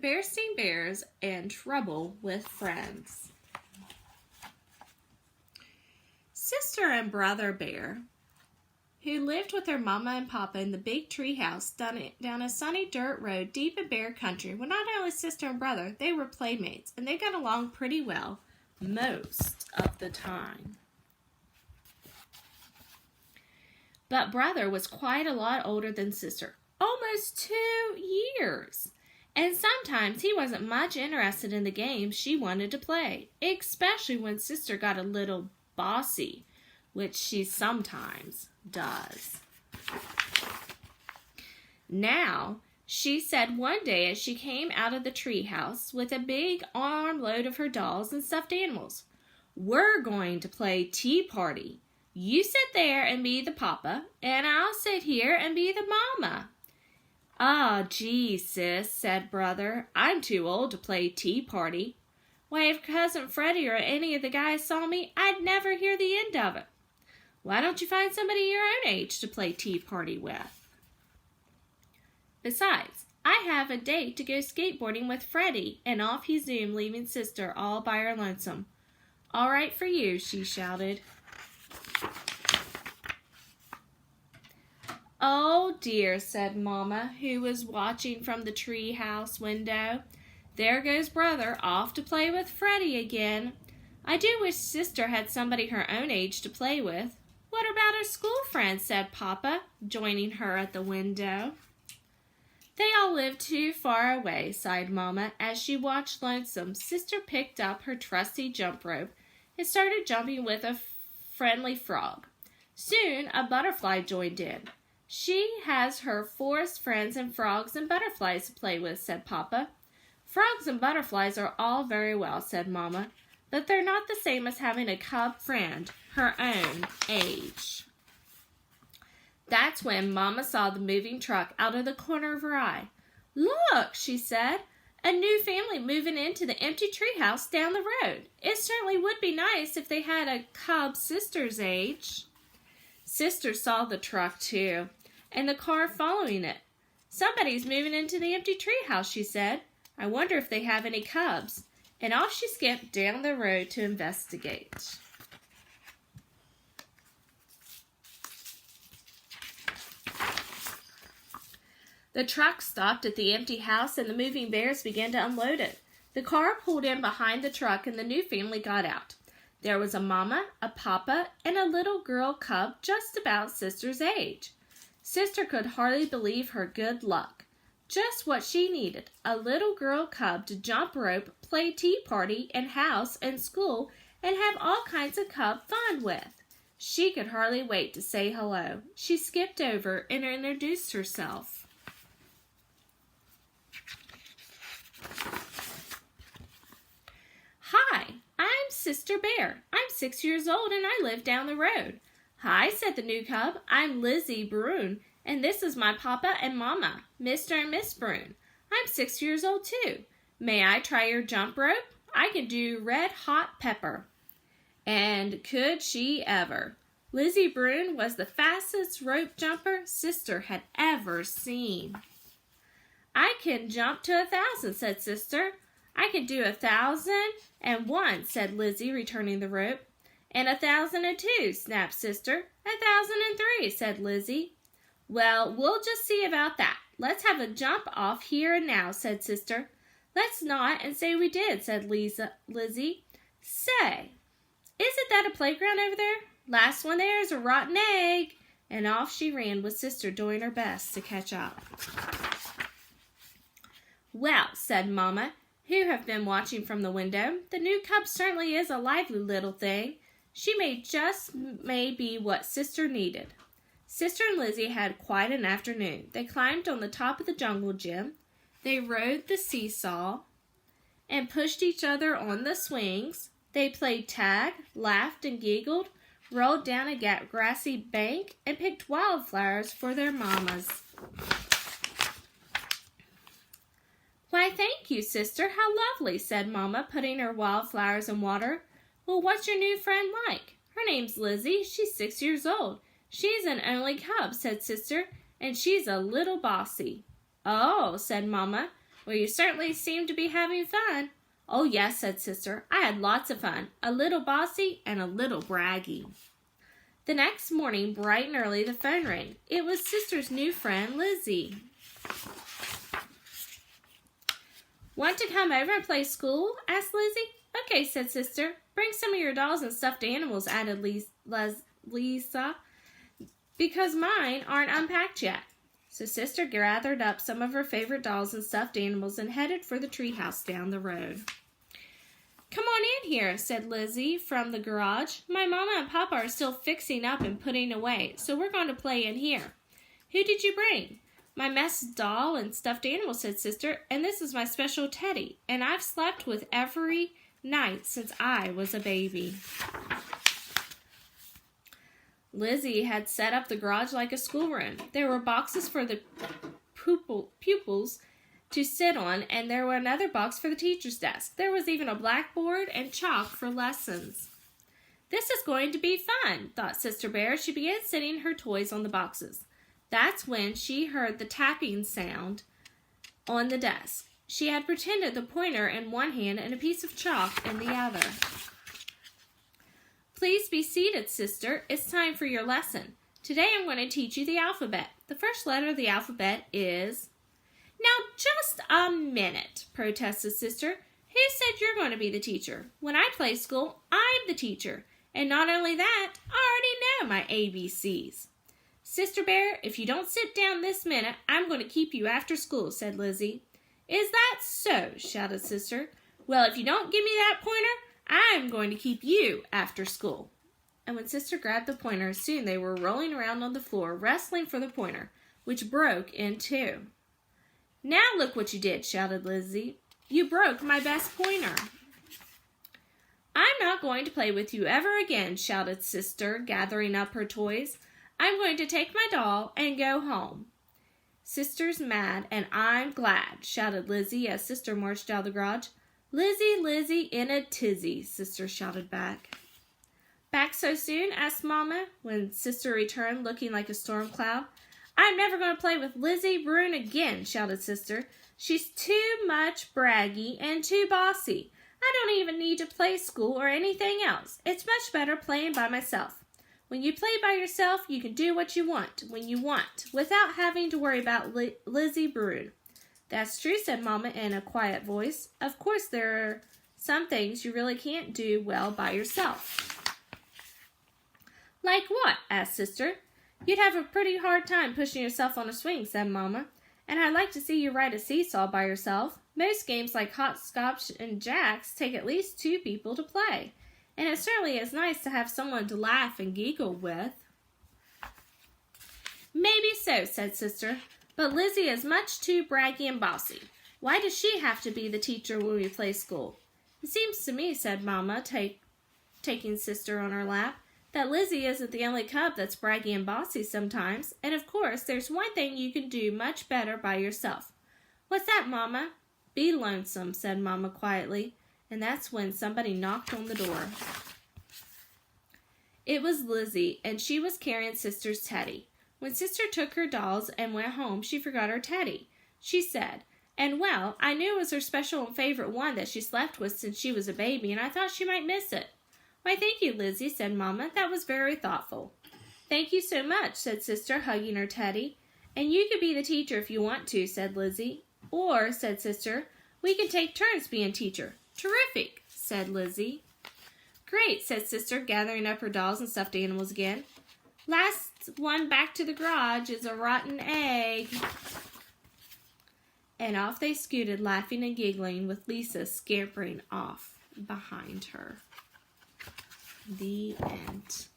Berenstain Bears and Trouble with Friends. Sister and brother bear, who lived with their mama and papa in the big tree house down a sunny dirt road deep in bear country, were not only sister and brother, they were playmates, and they got along pretty well most of the time. But brother was quite a lot older than sister, almost 2 years. And sometimes he wasn't much interested in the games she wanted to play, especially when sister got a little bossy, which she sometimes does. Now, she said one day as she came out of the tree house with a big armload of her dolls and stuffed animals, "We're going to play tea party. You sit there and be the papa, and I'll sit here and be the mama." "Ah, gee, sis," said brother, "I'm too old to play tea party. Why, if Cousin Freddie or any of the guys saw me, I'd never hear the end of it. Why don't you find somebody your own age to play tea party with? Besides, I have a date to go skateboarding with Freddie," and off he zoomed, leaving sister all by her lonesome. "All right for you," she shouted. "Oh dear," said Mama, who was watching from the tree house window. "There goes brother off to play with Freddie again. I do wish sister had somebody her own age to play with." "What about her school friends?" said Papa, joining her at the window. "They all live too far away," sighed Mama. As she watched lonesome, sister picked up her trusty jump rope and started jumping with a friendly frog. Soon a butterfly joined in. "She has her forest friends and frogs and butterflies to play with," said Papa. "Frogs and butterflies are all very well," said Mama, "but they're not the same as having a cub friend her own age." That's when Mama saw the moving truck out of the corner of her eye. "Look," she said, "a new family moving into the empty treehouse down the road. It certainly would be nice if they had a cub sister's age." Sister saw the truck too, and the car following it. "Somebody's moving into the empty treehouse," she said. "I wonder if they have any cubs." And off she skipped down the road to investigate. The truck stopped at the empty house and the moving bears began to unload it. The car pulled in behind the truck and the new family got out. There was a mama, a papa, and a little girl cub just about sister's age. Sister could hardly believe her good luck. Just what she needed, a little girl cub to jump rope, play tea party and house and school, and have all kinds of cub fun with. She could hardly wait to say hello. She skipped over and introduced herself. "Hi, I'm Sister Bear. I'm 6 years old and I live down the road." "Hi," said the new cub. "I'm Lizzie Broon, and this is my papa and mama, Mr. and Miss Broon. I'm 6 years old too. May I try your jump rope? I can do red hot pepper." And could she ever? Lizzie Broon was the fastest rope jumper Sister had ever seen. "I can jump to 1,000, said Sister. "I can do 1,001, said Lizzie, returning the rope. "And 1,002, snapped Sister. 1,003, said Lizzie. "Well, we'll just see about that. Let's have a jump off here and now," said Sister. "Let's not and say we did," said Lizzie. "Say, isn't that a playground over there? Last one there is a rotten egg." And off she ran with Sister doing her best to catch up. "Well," said Mama, who had been watching from the window, "the new cub certainly is a lively little thing. She may be what Sister needed." Sister and Lizzie had quite an afternoon. They climbed on the top of the jungle gym. They rode the seesaw and pushed each other on the swings. They played tag, laughed and giggled, rolled down a grassy bank, and picked wildflowers for their mamas. "Why, thank you, Sister. How lovely," said Mama, putting her wildflowers in water. "Well, what's your new friend like?" "Her name's Lizzie. She's 6 years old. She's an only cub," said Sister, "and she's a little bossy." "Oh," said Mama, Well, you certainly seem to be having fun. Oh, yes, said Sister. I had lots of fun. A little bossy and a little braggy. The next morning, bright and early, the phone rang. It was Sister's new friend, Lizzie. Want to come over and play school? Asked Lizzie. Okay, said Sister. Bring some of your dolls and stuffed animals, added Lisa, because mine aren't unpacked yet. So Sister gathered up some of her favorite dolls and stuffed animals and headed for the treehouse down the road. Come on in here, said Lizzie from the garage. My Mama and Papa are still fixing up and putting away, so we're going to play in here. Who did you bring? My mess doll and stuffed animal, said Sister, and this is my special teddy, and I've slept with every night since I was a baby. Lizzie had set up the garage like a schoolroom. There were boxes for the pupils to sit on, and there were another box for the teacher's desk. There was even a blackboard and chalk for lessons. This is going to be fun, thought Sister Bear. She began setting her toys on the boxes. That's when she heard the tapping sound on the desk. She had pretended the pointer in one hand and a piece of chalk in the other. Please be seated, Sister. It's time for your lesson. Today I'm going to teach you the alphabet. The first letter of the alphabet is... Now, just a minute, protested Sister. Who said you're going to be the teacher? When I play school, I'm the teacher. And not only that, I already know my ABCs. Sister Bear, if you don't sit down this minute, I'm going to keep you after school, said Lizzie. Is that so? Shouted Sister. Well, if you don't give me that pointer, I'm going to keep you after school. And when Sister grabbed the pointer, soon they were rolling around on the floor, wrestling for the pointer, which broke in two. Now look what you did, shouted Lizzie. You broke my best pointer. I'm not going to play with you ever again, shouted Sister, gathering up her toys. I'm going to take my doll and go home. Sister's mad, and I'm glad, shouted Lizzie as Sister marched out of the garage. Lizzie, Lizzie, in a tizzy, Sister shouted back. Back so soon? Asked Mama, when Sister returned looking like a storm cloud. I'm never going to play with Lizzie Bruin again, shouted Sister. She's too much braggy and too bossy. I don't even need to play school or anything else. It's much better playing by myself. When you play by yourself, you can do what you want, when you want, without having to worry about Lizzie Bruin. That's true, said Mama in a quiet voice. Of course, there are some things you really can't do well by yourself. Like what? Asked Sister. You'd have a pretty hard time pushing yourself on a swing, said Mama. And I'd like to see you ride a seesaw by yourself. Most games like hopscotch and jacks take at least 2 people to play. And it certainly is nice to have someone to laugh and giggle with. Maybe so, said Sister. But Lizzie is much too braggy and bossy. Why does she have to be the teacher when we play school? It seems to me, said Mama, taking Sister on her lap, that Lizzie isn't the only cub that's braggy and bossy sometimes, and of course there's one thing you can do much better by yourself. What's that, Mama? Be lonesome, said Mama quietly, and that's when somebody knocked on the door. It was Lizzie, and she was carrying Sister's teddy. When Sister took her dolls and went home, she forgot her teddy. She said, and well, I knew it was her special and favorite one that she slept with since she was a baby, and I thought she might miss it. Why, thank you, Lizzie, said Mama. That was very thoughtful. Thank you so much, said Sister, hugging her teddy. And you could be the teacher if you want to, said Lizzie. Or, said Sister, we can take turns being teacher. Terrific, said Lizzie. Great, said Sister, gathering up her dolls and stuffed animals again. Last one back to the garage is a rotten egg. And off they scooted, laughing and giggling, with Lisa scampering off behind her. The end.